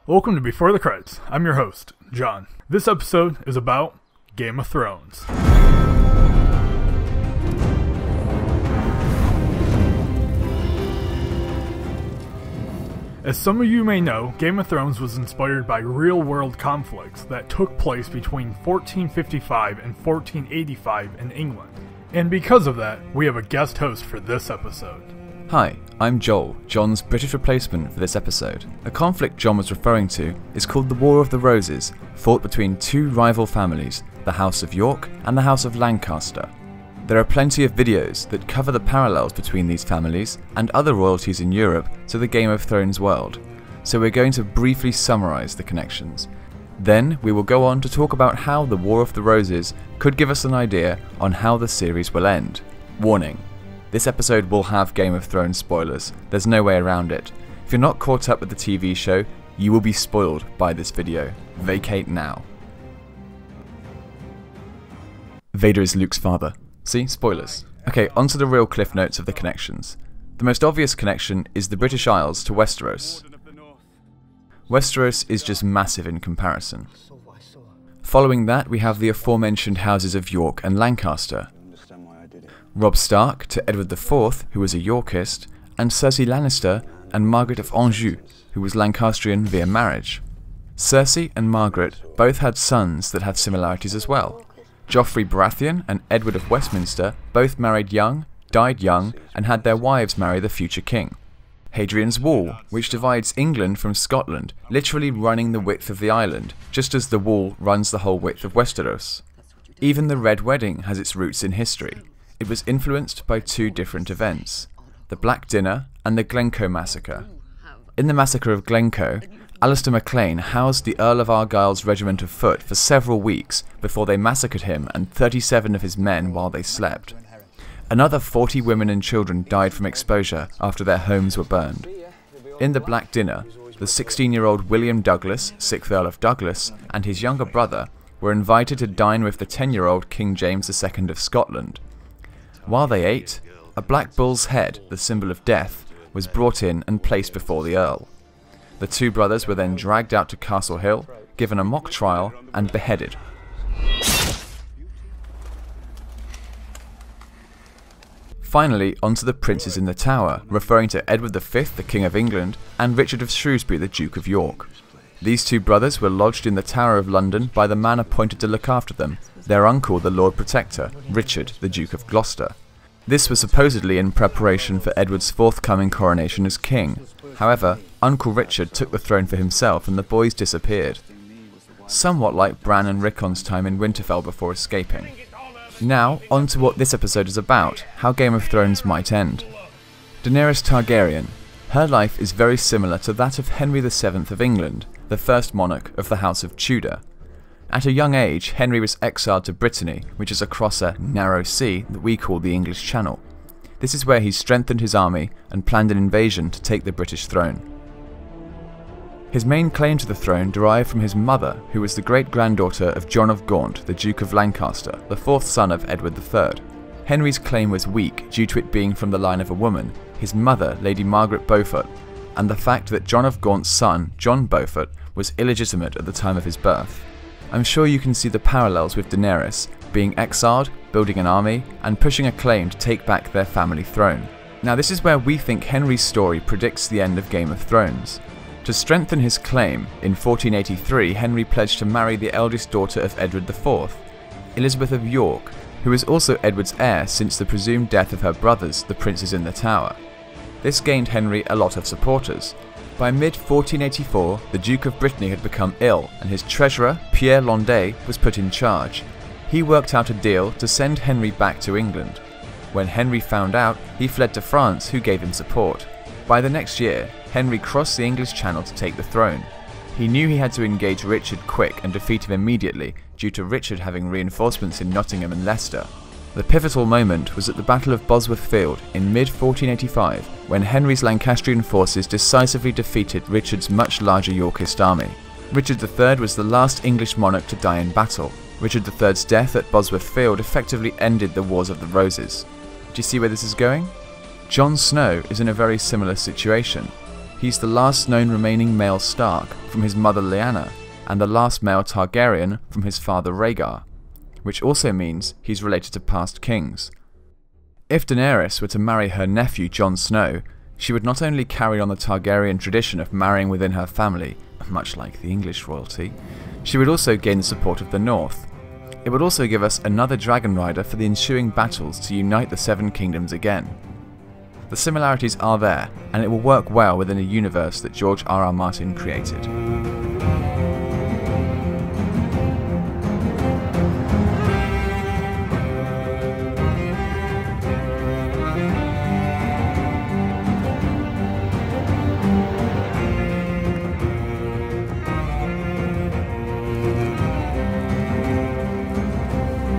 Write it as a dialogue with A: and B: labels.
A: Welcome to Before the Credits. I'm your host, John. This episode is about Game of Thrones. As some of you may know, Game of Thrones was inspired by real-world conflicts that took place between 1455 and 1485 in England. And because of that, we have a guest host for this episode.
B: Hi, I'm Joel, John's British replacement for this episode. The conflict John was referring to is called the War of the Roses, fought between two rival families, the House of York and the House of Lancaster. There are plenty of videos that cover the parallels between these families and other royalties in Europe to the Game of Thrones world, so we're going to briefly summarise the connections. Then we will go on to talk about how the War of the Roses could give us an idea on how the series will end. Warning, this episode will have Game of Thrones spoilers, there's no way around it. If you're not caught up with the TV show, you will be spoiled by this video. Vacate now. Vader is Luke's father. See? Spoilers. Okay, onto the real cliff notes of the connections. The most obvious connection is the British Isles to Westeros. Westeros is just massive in comparison. Following that, we have the aforementioned houses of York and Lancaster. Robb Stark to Edward IV, who was a Yorkist, and Cersei Lannister and Margaret of Anjou, who was Lancastrian via marriage. Cersei and Margaret both had sons that had similarities as well. Joffrey Baratheon and Edward of Westminster both married young, died young, and had their wives marry the future king. Hadrian's Wall, which divides England from Scotland, literally running the width of the island, just as the wall runs the whole width of Westeros. Even the Red Wedding has its roots in history. It was influenced by two different events, the Black Dinner and the Glencoe Massacre. In the Massacre of Glencoe, Alistair MacLean housed the Earl of Argyle's regiment of foot for several weeks before they massacred him and 37 of his men while they slept. Another 40 women and children died from exposure after their homes were burned. In the Black Dinner, the 16-year-old William Douglas, 6th Earl of Douglas, and his younger brother were invited to dine with the 10-year-old King James II of Scotland. While they ate, a black bull's head, the symbol of death, was brought in and placed before the Earl. The two brothers were then dragged out to Castle Hill, given a mock trial, and beheaded. Finally, onto the princes in the Tower, referring to Edward V, the King of England, and Richard of Shrewsbury, the Duke of York. These two brothers were lodged in the Tower of London by the man appointed to look after them, their uncle the Lord Protector, Richard, the Duke of Gloucester. This was supposedly in preparation for Edward's forthcoming coronation as king. However, Uncle Richard took the throne for himself and the boys disappeared. Somewhat like Bran and Rickon's time in Winterfell before escaping. Now, on to what this episode is about, how Game of Thrones might end. Daenerys Targaryen. Her life is very similar to that of Henry VII of England, the first monarch of the House of Tudor. At a young age, Henry was exiled to Brittany, which is across a narrow sea that we call the English Channel. This is where he strengthened his army and planned an invasion to take the British throne. His main claim to the throne derived from his mother, who was the great-granddaughter of John of Gaunt, the Duke of Lancaster, the fourth son of Edward III. Henry's claim was weak due to it being from the line of a woman, his mother, Lady Margaret Beaufort, and the fact that John of Gaunt's son, John Beaufort, was illegitimate at the time of his birth. I'm sure you can see the parallels with Daenerys, being exiled, building an army, and pushing a claim to take back their family throne. Now this is where we think Henry's story predicts the end of Game of Thrones. To strengthen his claim, in 1483 Henry pledged to marry the eldest daughter of Edward IV, Elizabeth of York, who was also Edward's heir since the presumed death of her brothers, the princes in the Tower. This gained Henry a lot of supporters. By mid-1484, the Duke of Brittany had become ill and his treasurer, Pierre Landais, was put in charge. He worked out a deal to send Henry back to England. When Henry found out, he fled to France, who gave him support. By the next year, Henry crossed the English Channel to take the throne. He knew he had to engage Richard quick and defeat him immediately, due to Richard having reinforcements in Nottingham and Leicester. The pivotal moment was at the Battle of Bosworth Field in mid-1485, when Henry's Lancastrian forces decisively defeated Richard's much larger Yorkist army. Richard III was the last English monarch to die in battle. Richard III's death at Bosworth Field effectively ended the Wars of the Roses. Do you see where this is going? Jon Snow is in a very similar situation. He's the last known remaining male Stark from his mother Lyanna, and the last male Targaryen from his father Rhaegar, which also means he's related to past kings. If Daenerys were to marry her nephew Jon Snow, she would not only carry on the Targaryen tradition of marrying within her family, much like the English royalty, she would also gain the support of the North. It would also give us another dragon rider for the ensuing battles to unite the Seven Kingdoms again. The similarities are there, and it will work well within a universe that George R.R. Martin created.